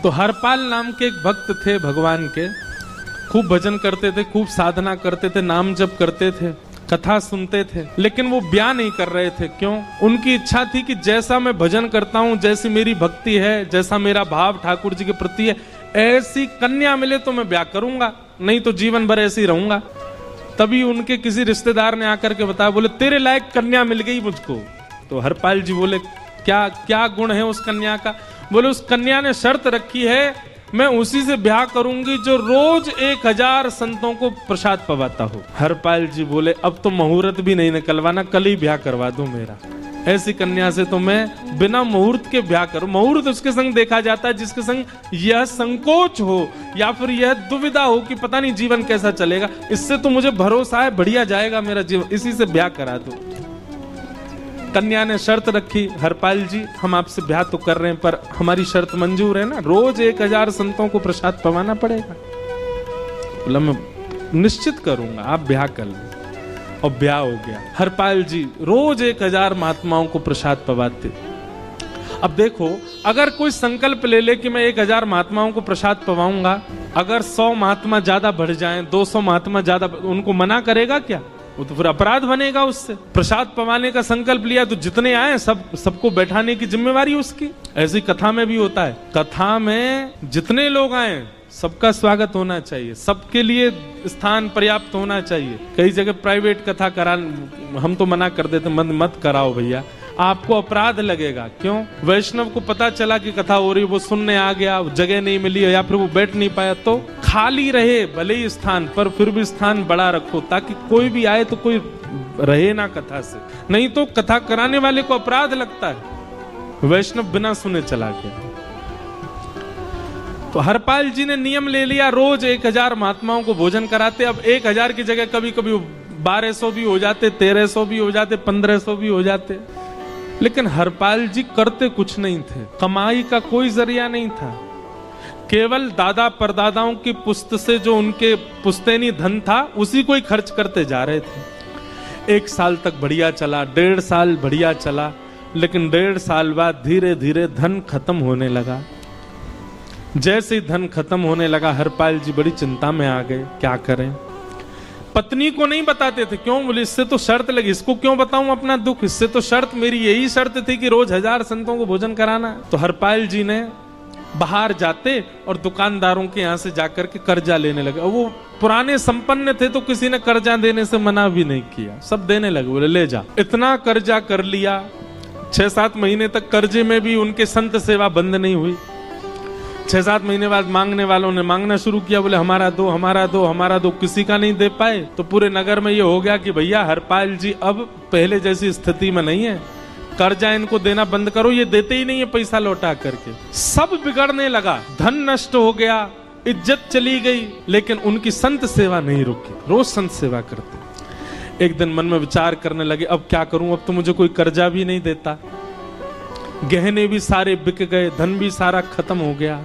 तो हरपाल नाम के एक भक्त थे भगवान के, खूब भजन करते थे, खूब साधना करते थे, नाम जप करते थे, कथा सुनते थे, लेकिन वो ब्याह नहीं कर रहे थे। क्यों? उनकी इच्छा थी कि जैसा मैं भजन करता हूं, जैसी मेरी भक्ति है, जैसा मेरा भाव ठाकुर जी के प्रति है, ऐसी कन्या मिले तो मैं ब्याह करूंगा, नहीं तो जीवन भर ऐसे ही रहूंगा। तभी उनके किसी रिश्तेदार ने आकर के बताया, बोले तेरे लायक कन्या मिल गई मुझको। तो हरपाल जी बोले क्या क्या गुण है उस कन्या का? बोले उस कन्या ने शर्त रखी है, मैं उसी से ब्याह करूंगी जो रोज 1000 संतों को प्रसाद पवाता हो। हरपाल जी बोले अब तो मुहूर्त भी नहीं निकलवाना, कल ही ब्याह करवा दो मेरा। ऐसी कन्या से तो मैं बिना मुहूर्त के ब्याह करूं। मुहूर्त उसके संग देखा जाता है जिसके संग यह संकोच हो या फिर यह दुविधा हो कि पता नहीं जीवन कैसा चलेगा, इससे तो मुझे भरोसा है बढ़िया जाएगा मेरा जीवन, इसी से ब्याह करा दो। कन्या ने शर्त रखी, हरपाल जी हम आपसे ब्याह तो कर रहे हैं पर हमारी शर्त मंजूर है ना, रोज 1000 संतों को प्रसाद पवाना पड़ेगा। बोला मैं निश्चित करूंगा, आप ब्याह कर लो। और ब्याह हो गया। हरपाल जी रोज 1000 महात्माओं को प्रसाद पवाते। अब देखो, अगर कोई संकल्प ले ले कि मैं 1000 महात्माओं को प्रसाद पवाऊंगा, अगर 100 महात्मा ज्यादा बढ़ जाएं, 200 महात्मा ज्यादा, उनको मना करेगा क्या? वो तो फिर अपराध बनेगा उससे। प्रसाद पवाने का संकल्प लिया तो जितने आए सबको बैठाने की जिम्मेवारी उसकी। ऐसी कथा में भी होता है, कथा में जितने लोग आए सबका स्वागत होना चाहिए, सबके लिए स्थान पर्याप्त होना चाहिए। कई जगह प्राइवेट कथा करा, हम तो मना कर देते, मत कराओ भैया, आपको अपराध लगेगा। क्यों? वैष्णव को पता चला कि कथा हो रही, वो सुनने आ गया, जगह नहीं मिली या फिर वो बैठ नहीं पाया, तो खाली रहे भले ही स्थान पर, फिर भी स्थान बड़ा रखो ताकि कोई भी आए तो कोई रहे ना कथा से, नहीं तो कथा कराने वाले को अपराध लगता है। वैष्णव बिना सुने चला गया। तो हरपाल जी ने नियम ले लिया, रोज 1000 महात्माओं को भोजन कराते। अब 1000 की जगह कभी कभी 1200 भी हो जाते, 1300 भी हो जाते, 1500 भी हो जाते, लेकिन हरपाल जी करते कुछ नहीं थे। कमाई का कोई जरिया नहीं था, केवल दादा परदादाओं की पुश्त से जो उनके पुश्तैनी धन था उसी को ही खर्च करते जा रहे थे। 1 साल तक बढ़िया चला, 1.5 साल बढ़िया चला, लेकिन 1.5 साल बाद धीरे धीरे धन खत्म होने लगा। जैसे ही धन खत्म होने लगा, हरपाल जी बड़ी चिंता में आ गए, क्या करें। पत्नी को नहीं बताते थे, क्यों? बोले इससे तो शर्त लगी, इसको क्यों बताऊं अपना दुख, इससे तो शर्त, मेरी यही शर्त थी कि रोज 1000 संतों को भोजन कराना। तो हरपाल जी ने बाहर जाते और दुकानदारों के यहाँ से जाकर के कर्जा लेने लगे। और वो पुराने संपन्न थे तो किसी ने कर्जा देने से मना भी नहीं किया, सब देने लगे, बोले ले जा। इतना कर्जा कर लिया, 6-7 महीने तक कर्जे में भी उनके संत सेवा बंद नहीं हुई। 6-7 महीने बाद मांगने वालों ने मांगना शुरू किया, बोले हमारा दो, हमारा दो, हमारा दो। किसी का नहीं दे पाए तो पूरे नगर में ये हो गया कि भैया हरपाल जी अब पहले जैसी स्थिति में नहीं है, कर्जा इनको देना बंद करो, ये देते ही नहीं है पैसा लौटा करके। सब बिगड़ने लगा, धन नष्ट हो गया, इज्जत चली गई, लेकिन उनकी संत सेवा नहीं रुकी, रोज संत सेवा करते। एक दिन मन में विचार करने लगे, अब क्या करूं, अब तो मुझे कोई कर्जा भी नहीं देता, गहने भी सारे बिक गए, धन भी सारा खत्म हो गया।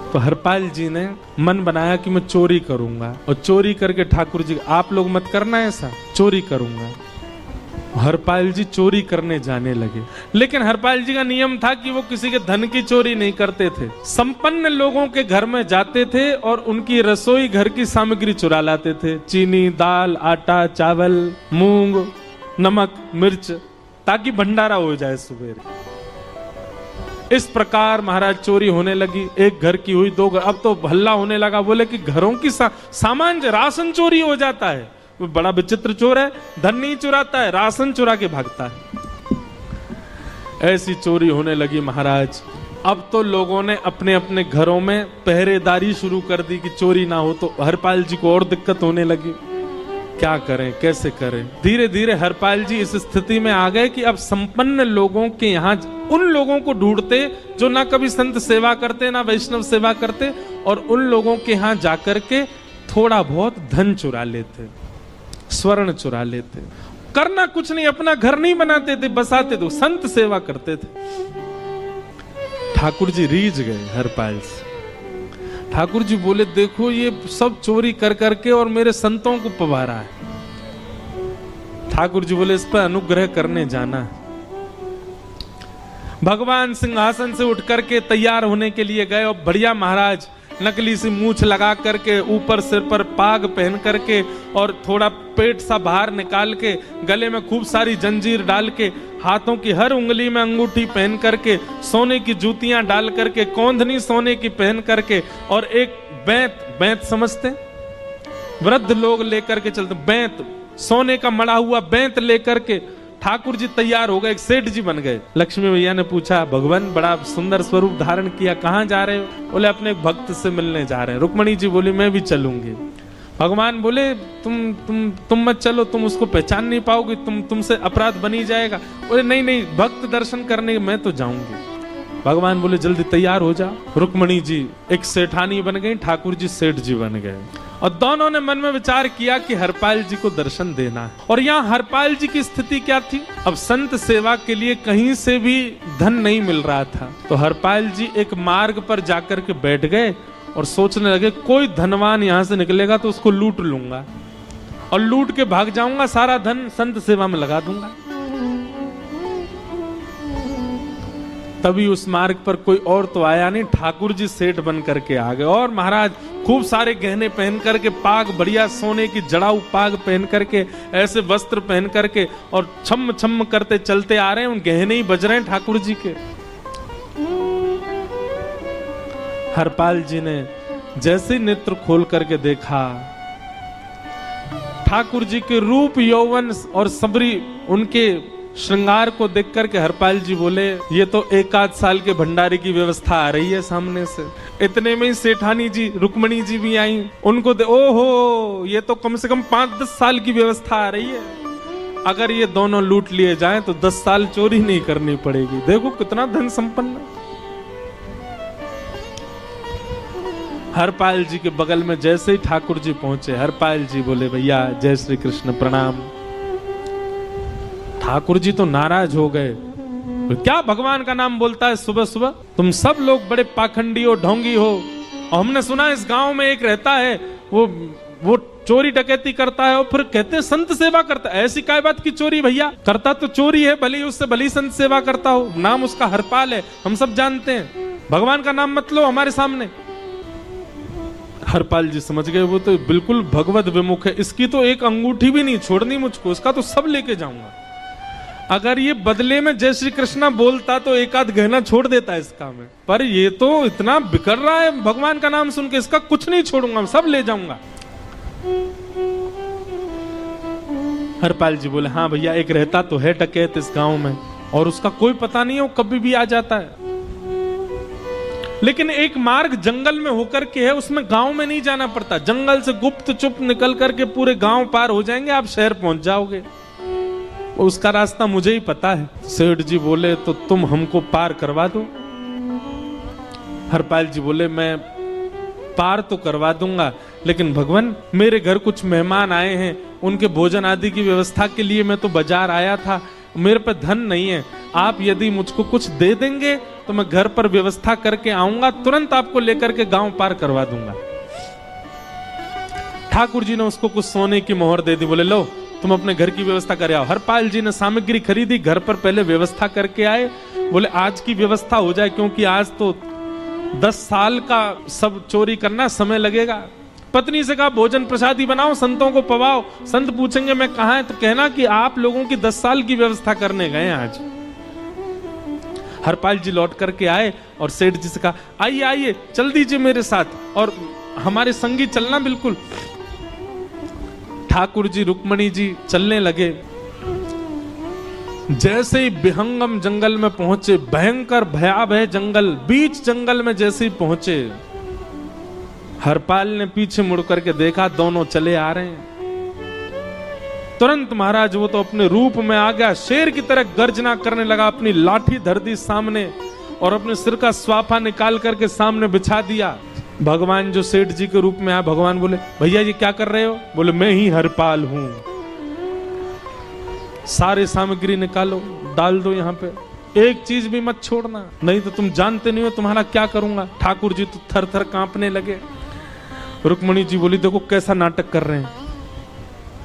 तो हरपाल जी ने मन बनाया कि मैं चोरी करूंगा, और चोरी करके ठाकुर जी, आप लोग मत करना ऐसा, चोरी करूंगा। हरपाल जी चोरी करने जाने लगे, लेकिन हरपाल जी का नियम था कि वो किसी के धन की चोरी नहीं करते थे। संपन्न लोगों के घर में जाते थे और उनकी रसोई घर की सामग्री चुरा लाते थे, चीनी, दाल, आटा, चावल, मूंग, नमक, मिर्च, ताकि भंडारा हो जाए सुबह। इस प्रकार महाराज चोरी होने लगी, एक घर की हुई, 2 घर, अब तो हल्ला होने लगा, बोले कि घरों की सामान, राशन चोरी हो जाता है। वो बड़ा विचित्र चोर है, धन नहीं चुराता है, राशन चुरा के भागता है। ऐसी चोरी होने लगी महाराज। अब तो लोगों ने अपने अपने घरों में पहरेदारी शुरू कर दी कि चोरी ना हो, तो हरपाल जी को और दिक्कत होने लगी, क्या करें, कैसे करें। धीरे धीरे हरपाल जी इस स्थिति में आ गए कि अब संपन्न लोगों के यहाँ उन लोगों को ढूंढते जो ना कभी संत सेवा करते ना वैष्णव सेवा करते, और उन लोगों के यहाँ जाकर के थोड़ा बहुत धन चुरा लेते, स्वर्ण चुरा लेते। करना कुछ नहीं, अपना घर नहीं बनाते थे, बसाते थे, संत सेवा करते थे। ठाकुर जी रीझ गए हरपाल से। ठाकुर जी बोले देखो ये सब चोरी कर करके और मेरे संतों को पवा रहा है। ठाकुर जी बोले इस पर अनुग्रह करने जाना है। भगवान सिंहासन से उठ करके तैयार होने के लिए गए और बढ़िया महाराज नकली सी मूछ लगा करके, ऊपर सिर पर पाग पहन करके और थोड़ा पेट सा बाहर निकाल के, गले में खूब सारी जंजीर डाल के, हाथों की हर उंगली में अंगूठी पहन करके, सोने की जूतियां डाल करके, कौंधनी सोने की पहन करके, और एक बैंत समझते, वृद्ध लोग लेकर के चलते, बैंत सोने का मड़ा हुआ बैंत लेकर के ठाकुर जी तैयार हो गए, एक सेठ जी बन गए। लक्ष्मी मैया ने पूछा, भगवान बड़ा सुंदर स्वरूप धारण किया, कहाँ जा रहे हो? बोले अपने एक भक्त से मिलने जा रहे हैं। रुक्मणी जी बोली मैं भी चलूंगी। भगवान बोले तुम मत चलो, तुम उसको पहचान नहीं पाओगे, तुमसे अपराध बनी जाएगा। बोले नहीं भक्त दर्शन करने मैं तो जाऊंगी। भगवान बोले जल्दी तैयार हो जा। रुक्मणी जी एक सेठानी बन गई, ठाकुर जी सेठ जी बन गए, और दोनों ने मन में विचार किया कि हरपाल जी को दर्शन देना है। और यहाँ हरपाल जी की स्थिति क्या थी? अब संत सेवा के लिए कहीं से भी धन नहीं मिल रहा था, तो हरपाल जी एक मार्ग पर जाकर के बैठ गए और सोचने लगे कोई धनवान यहाँ से निकलेगा तो उसको लूट लूंगा और लूट के भाग जाऊंगा, सारा धन संत सेवा में लगा दूंगा। तभी उस मार्ग पर कोई और तो आया नहीं, ठाकुर जी सेठ बन करके आ गए। और महाराज खूब सारे गहने पहन करके, पाग बढ़िया सोने की जड़ाऊ पाग पहन करके, ऐसे वस्त्र पहन करके, और छम छम करते चलते आ रहे हैं। उन गहने ही बज रहे हैं ठाकुर जी के। हरपाल जी ने जैसे नेत्र खोल करके देखा, ठाकुर जी के रूप यौवन और सबरी उनके श्रृंगार को देख करके हरपाल जी बोले ये तो 1 साल के भंडारे की व्यवस्था आ रही है सामने से। इतने में ही सेठानी जी रुक्मणी जी भी आई, उनको ओहो ये तो कम से कम 5-10 साल की व्यवस्था आ रही है। अगर ये दोनों लूट लिए जाएं तो 10 साल चोरी नहीं करनी पड़ेगी। देखो कितना धन संपन्न। हरपाल जी के बगल में जैसे ही ठाकुर जी पहुंचे, हरपाल जी बोले भैया जय श्री कृष्ण प्रणाम। ठाकुर जी तो नाराज हो गए, क्या भगवान का नाम बोलता है सुबह सुबह? तुम सब लोग बड़े पाखंडी हो, ढोंगी हो, और हमने सुना इस गांव में एक रहता है वो चोरी डकैती करता है और फिर कहते हैं संत सेवा करता है। ऐसी काय बात की चोरी भैया? करता तो चोरी है, भली उससे भली संत सेवा करता हो। नाम उसका हरपाल है, हम सब जानते हैं। भगवान का नाम मत लो हमारे सामने। हरपाल जी समझ गए वो तो बिल्कुल भगवत विमुख है, इसकी तो एक अंगूठी भी नहीं छोड़नी मुझको, इसका तो सब लेके जाऊंगा। अगर ये बदले में जय श्री कृष्णा बोलता तो 1 गहना छोड़ देता इसका में, पर ये तो इतना बिखर रहा है भगवान का नाम सुन के, इसका कुछ नहीं छोड़ूंगा, सब ले जाऊंगा। हरपाल जी बोले हाँ भैया एक रहता तो है डकैत इस गांव में, और उसका कोई पता नहीं है, वो कभी भी आ जाता है। लेकिन एक मार्ग जंगल में होकर के है, उसमें गांव में नहीं जाना पड़ता, जंगल से गुप्त चुप निकल करके पूरे गांव पार हो जाएंगे, आप शहर पहुंच जाओगे। उसका रास्ता मुझे ही पता है। सेठ जी बोले तो तुम हमको पार करवा दो। हरपाल जी बोले मैं पार तो करवा दूंगा, लेकिन भगवान मेरे घर कुछ मेहमान आए हैं, उनके भोजन आदि की व्यवस्था के लिए मैं तो बाजार आया था, मेरे पे धन नहीं है। आप यदि मुझको कुछ दे देंगे तो मैं घर पर व्यवस्था करके आऊंगा, तुरंत आपको लेकर के गांव पार करवा दूंगा। ठाकुर जी ने उसको कुछ सोने की मोहर दे दी, बोले लो तुम अपने घर की व्यवस्था कर आओ। हरपाल जी ने सामग्री खरीदी, घर पर पहले व्यवस्था करके आए। बोले आज की व्यवस्था हो जाए, क्योंकि आज तो 10 साल का सब चोरी करना समय लगेगा। पत्नी से कहा भोजन प्रसादी बनाओ, संतों को पवाओ, संत पूछेंगे मैं कहाँ है तो कहना कि आप लोगों की 10 साल की व्यवस्था करने गए आज। हरपाल जी लौट करके आए और सेठ जी से कहा आइए आइए चल दीजिए मेरे साथ और हमारे संगी चलना बिल्कुल। ठाकुर जी रुक्मणी जी चलने लगे। जैसे ही विहंगम जंगल में पहुंचे, भयंकर भयावह जंगल, बीच जंगल में जैसे ही पहुंचे, हरपाल ने पीछे मुड़ करके देखा, दोनों चले आ रहे हैं। तुरंत महाराज वो तो अपने रूप में आ गया, शेर की तरह गर्जना करने लगा, अपनी लाठी धर दी सामने और अपने सिर का स्वाफा निकाल करके सामने बिछा दिया। भगवान जो सेठ जी के रूप में आया, भगवान बोले भैया ये क्या कर रहे हो? बोले मैं ही हरपाल हूं। सारे सामग्री निकालो, डाल दो यहाँ पे, एक चीज भी मत छोड़ना, नहीं तो तुम जानते नहीं हो तुम्हारा क्या करूंगा। ठाकुर जी तो थर थर कांपने लगे। रुक्मणी जी बोली देखो कैसा नाटक कर रहे हैं,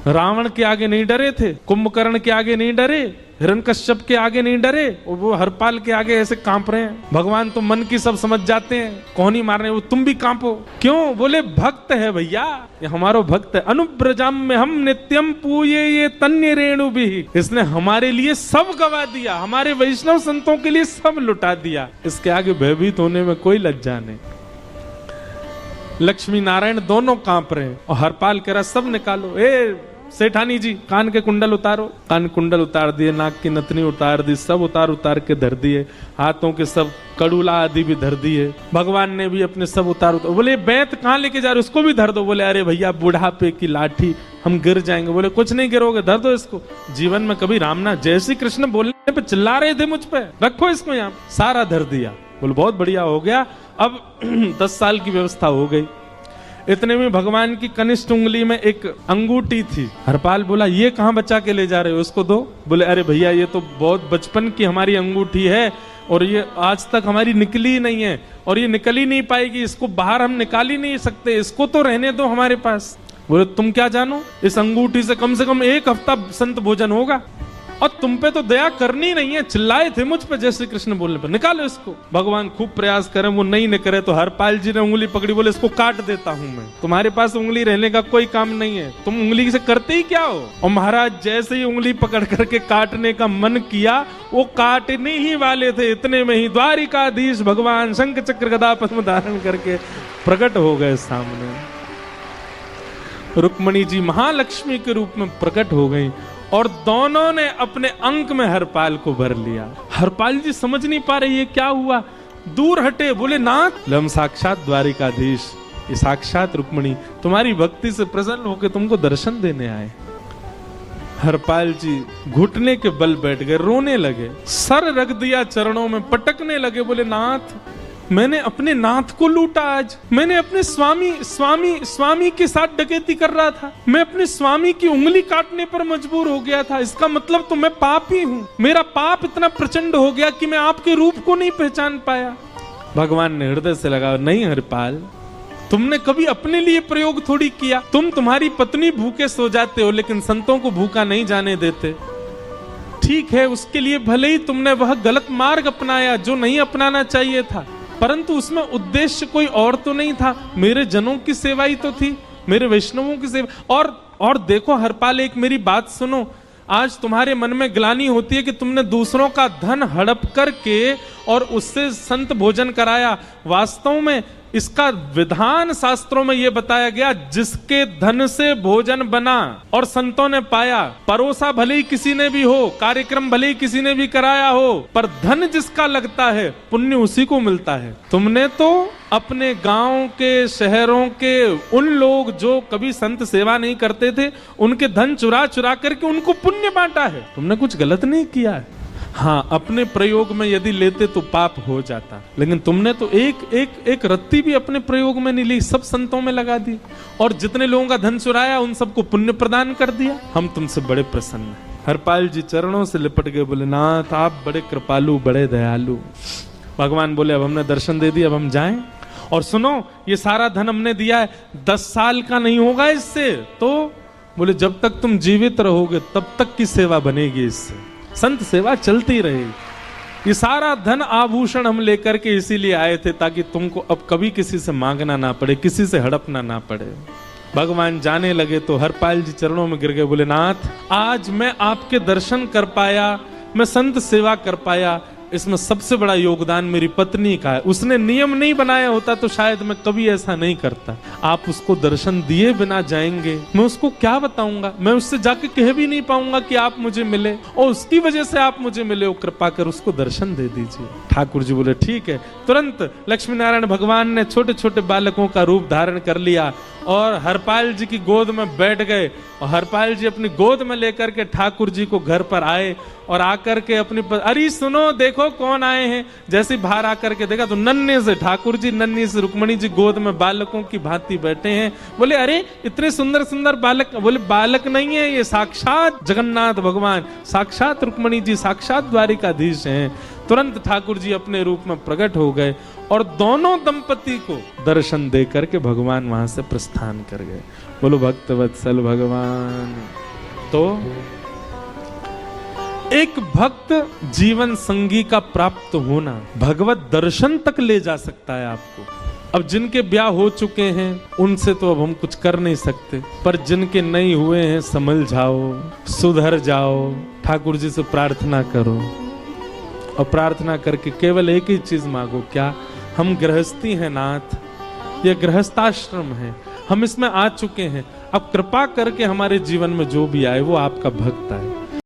रावण के आगे नहीं डरे थे, कुंभकर्ण के आगे नहीं डरे हिरण्यकश्यप के आगे नहीं डरे और वो हरपाल के आगे ऐसे कांप रहे हैं। भगवान तो मन की सब समझ जाते हैं, कौन ही मार रहे हैं, वो तुम भी कांपो क्यों? बोले भक्त है भैया, ये हमारो भक्त है। अनुब्रजम में हम नित्यम पूये ये तन्य रेणु भी, इसने हमारे लिए सब गवा दिया, हमारे वैष्णव संतों के लिए सब लुटा दिया, इसके आगे भयभीत होने में कोई लज्जा नहीं। लक्ष्मी नारायण दोनों कांप रहे हैं और हरपाल कह रहा सब निकालो, ए सेठानी जी कान के कुंडल उतारो। कान कुंडल उतार दिए, नाक की नथनी उतार दी, सब उतार के धर दिए, हाथों के सब कड़ूला आदि भी धर दिए। भगवान ने भी अपने सब उतार। बोले बैत कहाँ लेके जा रहे, उसको भी धर दो। बोले अरे भैया बुढ़ापे की लाठी, हम गिर जाएंगे। बोले कुछ नहीं गिरोगे, धर दो इसको। जीवन में कभी राम ना, जय श्री कृष्ण बोलने पे चिल्ला रहे थे मुझ पे, रखो इसको यहाँ। सारा धर दिया। बोले बहुत बढ़िया हो गया, अब 10 साल की व्यवस्था हो गई। इतने में भगवान की कनिष्ठ उंगली में एक अंगूठी थी। हरपाल बोला ये कहाँ बचा के ले जा रहे हो, उसको दो। बोले अरे भैया ये तो बहुत बचपन की हमारी अंगूठी है और ये आज तक हमारी निकली नहीं है और ये निकल ही नहीं पाएगी, इसको बाहर हम निकाल ही नहीं सकते, इसको तो रहने दो हमारे पास। बोले तुम क्या जानो, इस अंगूठी से कम 1 हफ्ता संत भोजन होगा और तुम पे तो दया करनी नहीं है। चिल्लाए थे मुझ पे जय श्री कृष्ण बोलने पर, निकालो इसको। भगवान खूब प्रयास करें, वो नहीं निकले तो हरपाल जी ने उंगली पकड़ी। बोले इसको काट देता हूं मैं, तुम्हारे पास उंगली रहने का कोई काम नहीं है, तुम उंगली से करते ही क्या हो। और महाराज जैसे ही उंगली पकड़ करके काटने का मन किया, वो काटने ही वाले थे, इतने में ही द्वारिकाधीश भगवान शंख चक्र गदा पद्म धारण करके प्रकट हो गए सामने। रुक्मणी जी महालक्ष्मी के रूप में प्रकट हो गई और दोनों ने अपने अंक में हरपाल को भर लिया। हरपाल जी समझ नहीं पा रहे ये क्या हुआ, दूर हटे। बोले नाथ हम साक्षात द्वारिकाधीश, ये साक्षात रुक्मणी तुम्हारी भक्ति से प्रसन्न होकर तुमको दर्शन देने आए। हरपाल जी घुटने के बल बैठ गए, रोने लगे, सर रख दिया चरणों में, पटकने लगे। बोले नाथ मैंने अपने नाथ को लूटा, आज मैंने अपने स्वामी के साथ डकैती कर रहा था, मैं अपने स्वामी की उंगली काटने पर मजबूर हो गया था, इसका मतलब तो मैं पापी हूँ। मेरा पाप इतना प्रचंड हो गया कि मैं आपके रूप को नहीं पहचान पाया। भगवान ने हृदय से लगा, नहीं हरपाल तुमने कभी अपने लिए प्रयोग थोड़ी किया, तुम्हारी पत्नी भूखे सो जाते हो लेकिन संतों को भूखा नहीं जाने देते। ठीक है उसके लिए भले ही तुमने वह गलत मार्ग अपनाया जो नहीं अपनाना चाहिए था, परंतु उसमें उद्देश्य कोई और तो नहीं था, मेरे जनों की सेवा ही तो थी, मेरे वैष्णवों की सेवा। और देखो हरपाल एक मेरी बात सुनो, आज तुम्हारे मन में ग्लानि होती है कि तुमने दूसरों का धन हड़प करके और उससे संत भोजन कराया। वास्तव में इसका विधान शास्त्रों में यह बताया गया, जिसके धन से भोजन बना और संतों ने पाया, परोसा भले ही किसी ने भी हो, कार्यक्रम भले ही किसी ने भी कराया हो, पर धन जिसका लगता है पुण्य उसी को मिलता है। तुमने तो अपने गांव के, शहरों के उन लोग जो कभी संत सेवा नहीं करते थे, उनके धन चुरा करके उनको पुण्य बांटा है। तुमने कुछ गलत नहीं किया है। हाँ अपने प्रयोग में यदि लेते तो पाप हो जाता, लेकिन तुमने तो एक रत्ती भी अपने प्रयोग में नहीं ली, सब संतों में लगा दी और जितने लोगों का धन चुराया उन सबको पुण्य प्रदान कर दिया। हम तुमसे बड़े प्रसन्न हैं। हरपाल जी चरणों से लिपट गए, बोले नाथ आप बड़े कृपालु, बड़े दयालु। भगवान बोले अब हमने दर्शन दे दिया, अब हम जाएं। और सुनो ये सारा धन हमने दिया है, 10 साल का नहीं होगा इससे। तो बोले जब तक तुम जीवित रहोगे तब तक की सेवा बनेगी, इससे संत सेवा चलती रहेगी। ये सारा धन आभूषण हम लेकर के इसीलिए आए थे ताकि तुमको अब कभी किसी से मांगना ना पड़े, किसी से हड़पना ना पड़े। भगवान जाने लगे तो हरपाल जी चरणों में गिर गए, बोले नाथ आज मैं आपके दर्शन कर पाया, मैं संत सेवा कर पाया, इसमें सबसे बड़ा योगदान मेरी पत्नी का है। उसने नियम नहीं बनाया होता तो शायद मैं कभी ऐसा नहीं करता। आप उसको दर्शन दिए बिना जाएंगे, मैं उसको क्या बताऊंगा, मैं उससे जाके कह भी नहीं पाऊंगा कि आप मुझे मिले और उसकी वजह से आप मुझे मिले हो, कृपा कर उसको दर्शन दे दीजिए। ठाकुर जी बोले ठीक है। तुरंत लक्ष्मी नारायण भगवान ने छोटे छोटे बालकों का रूप धारण कर लिया और हरपाल जी की गोद में बैठ गए और हरपाल जी अपनी गोद में लेकर के ठाकुर जी को घर पर आए और आकर के अपनी अरे सुनो देखो कौन आए हैं। जैसे बाहर आकर के देखा तो नन्हे से ठाकुर जी, नन्ही से रुक्मणी जी गोद में बालकों की भांति बैठे हैं। बोले अरे इतने सुंदर सुंदर बालक। बोले बालक नहीं है, ये साक्षात जगन्नाथ भगवान, साक्षात रुक्मणी जी, साक्षात द्वारिकाधीश हैं। तुरंत ठाकुर जी अपने रूप में प्रकट हो गए और दोनों दंपति को दर्शन दे करके भगवान वहां से प्रस्थान कर गए। बोलो भक्त वत्सल भगवान। तो एक भक्त जीवन संगी का प्राप्त होना भगवत दर्शन तक ले जा सकता है आपको। अब जिनके ब्याह हो चुके हैं उनसे तो अब हम कुछ कर नहीं सकते, पर जिनके नहीं हुए हैं संभल जाओ, सुधर जाओ, ठाकुर जी से प्रार्थना करो और प्रार्थना करके केवल एक ही चीज मांगो, क्या हम गृहस्थी हैं नाथ, यह गृहस्थाश्रम है, हम इसमें आ चुके हैं, अब कृपा करके हमारे जीवन में जो भी आए वो आपका भक्त आए।